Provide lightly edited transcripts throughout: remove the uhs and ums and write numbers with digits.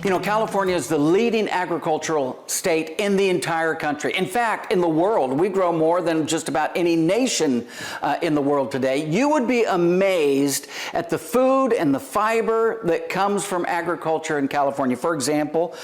You know, California is the leading agricultural state in the entire country. In fact, in the world, we grow more than just about any nation in the world today. You would be amazed at the food and the fiber that comes from agriculture in California. For example,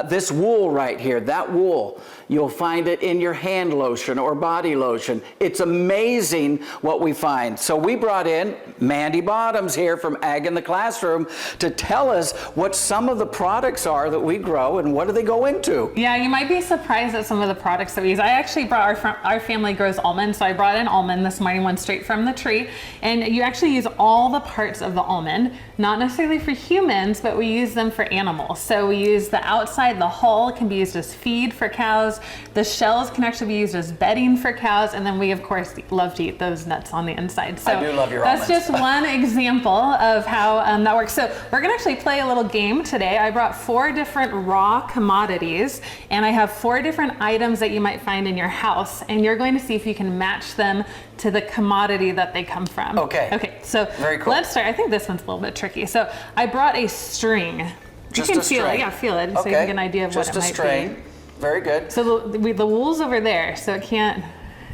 this wool right here, that wool, you'll find it in your hand lotion or body lotion. It's amazing what we find. So we brought in Mandi Bottoms here from Ag in the Classroom to tell us what some of the products are that we grow and what do they go into. Yeah, you might be surprised at some of the products that we use. I actually brought our family grows almonds, so I brought an almond this morning, one straight from the tree, and you actually use all the parts of the almond, not necessarily for humans, but we use them for animals. So we use the outside, the hull can be used as feed for cows, the shells can actually be used as bedding for cows, and then we of course love to eat those nuts on the inside. So I do love your that's almonds. just one example of how that works. So we're gonna actually play a little game today. I brought 4 different raw commodities, and I have 4 different items that you might find in your house, and you're going to see if you can match them to the commodity that they come from. Okay, so very cool. Let's start. I think this one's a little bit tricky. So I brought a string. Just you can a feel string. it, yeah, feel it, so Okay. you can get an idea of Just what it a might string. be. Very good. So the wool's over there, so it can't,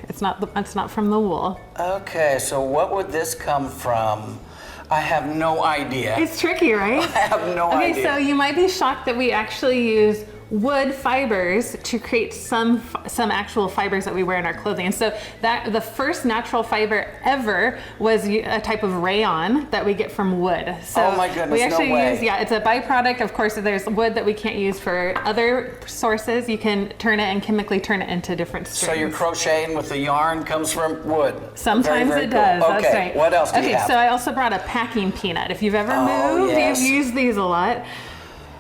it's not from the wool. Okay, so what would this come from? I have no idea. It's tricky, right? I have no idea. Okay, so you might be shocked that we actually use wood fibers to create some actual fibers that we wear in our clothing. And so that the first natural fiber ever was a type of rayon that we get from wood. So oh my goodness, we actually no way. use, yeah, it's a byproduct. Of course, there's wood that we can't use for other sources. You can turn it and chemically turn it into different strings. So your crocheting with the yarn comes from wood. Sometimes very it cool. does, Okay, that's right. what else do you have? So I also brought a packing peanut. If you've ever Oh, moved, yes. you've used these a lot.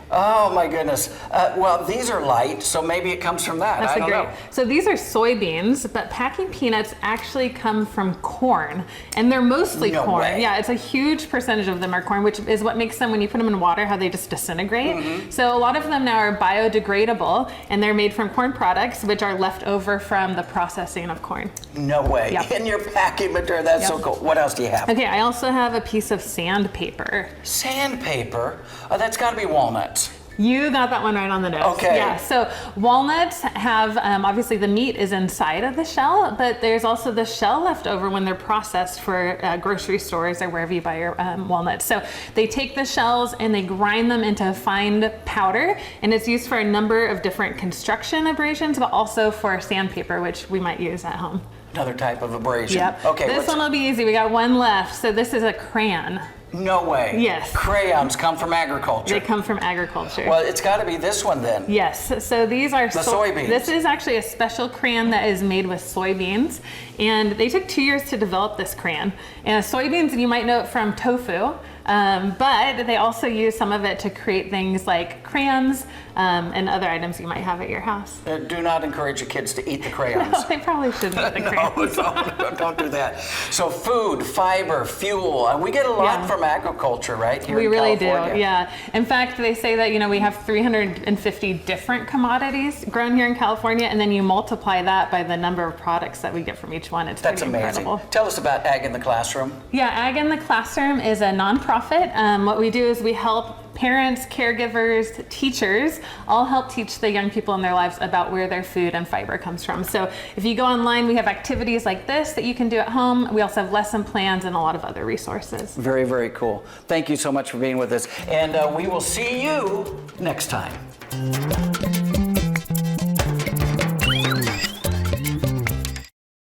Oh my goodness. Well, these are light, so maybe it comes from that. I don't know. So these are soybeans, but packing peanuts actually come from corn, and they're mostly No corn. way. Yeah, it's a huge percentage of them are corn, which is what makes them, when you put them in water, how they just disintegrate. Mm-hmm. So a lot of them now are biodegradable, and they're made from corn products, which are left over from the processing of corn. No way. Yep. In your packing material, that's so Yep. cool. What else do you have? Okay, I also have a piece of sandpaper. Sandpaper? Oh, that's got to be walnuts. You got that one right on the nose. Okay. Yeah, so walnuts have, obviously the meat is inside of the shell, but there's also the shell left over when they're processed for grocery stores or wherever you buy your walnuts. So they take the shells and they grind them into a fine powder, and it's used for a number of different construction abrasions, but also for sandpaper, which we might use at home. Another type of abrasion. Yep. Okay. This one will be easy. We got one left. So this is a crayon. No way. Yes. Crayons come from agriculture. They come from agriculture. Well, it's got to be this one then. Yes, so these are The soybeans. This is actually a special crayon that is made with soybeans, and they took 2 years to develop this crayon. And soybeans, you might know it from tofu, but they also use some of it to create things like crayons and other items you might have at your house. Do not encourage your kids to eat the crayons. No, they probably shouldn't eat the crayons. No, don't do that. So food, fiber, fuel, we get a lot Yeah. from agriculture, right? Here We in really California. do, yeah. In fact, they say that, we have 350 different commodities grown here in California, and then you multiply that by the number of products that we get from each one. It's That's pretty amazing. incredible. Tell us about Ag in the Classroom. Yeah, Ag in the Classroom is a nonprofit. What we do is we help parents, caregivers, teachers, all help teach the young people in their lives about where their food and fiber comes from. So if you go online, we have activities like this that you can do at home. We also have lesson plans and a lot of other resources. Very, very cool. Thank you so much for being with us. And we will see you next time.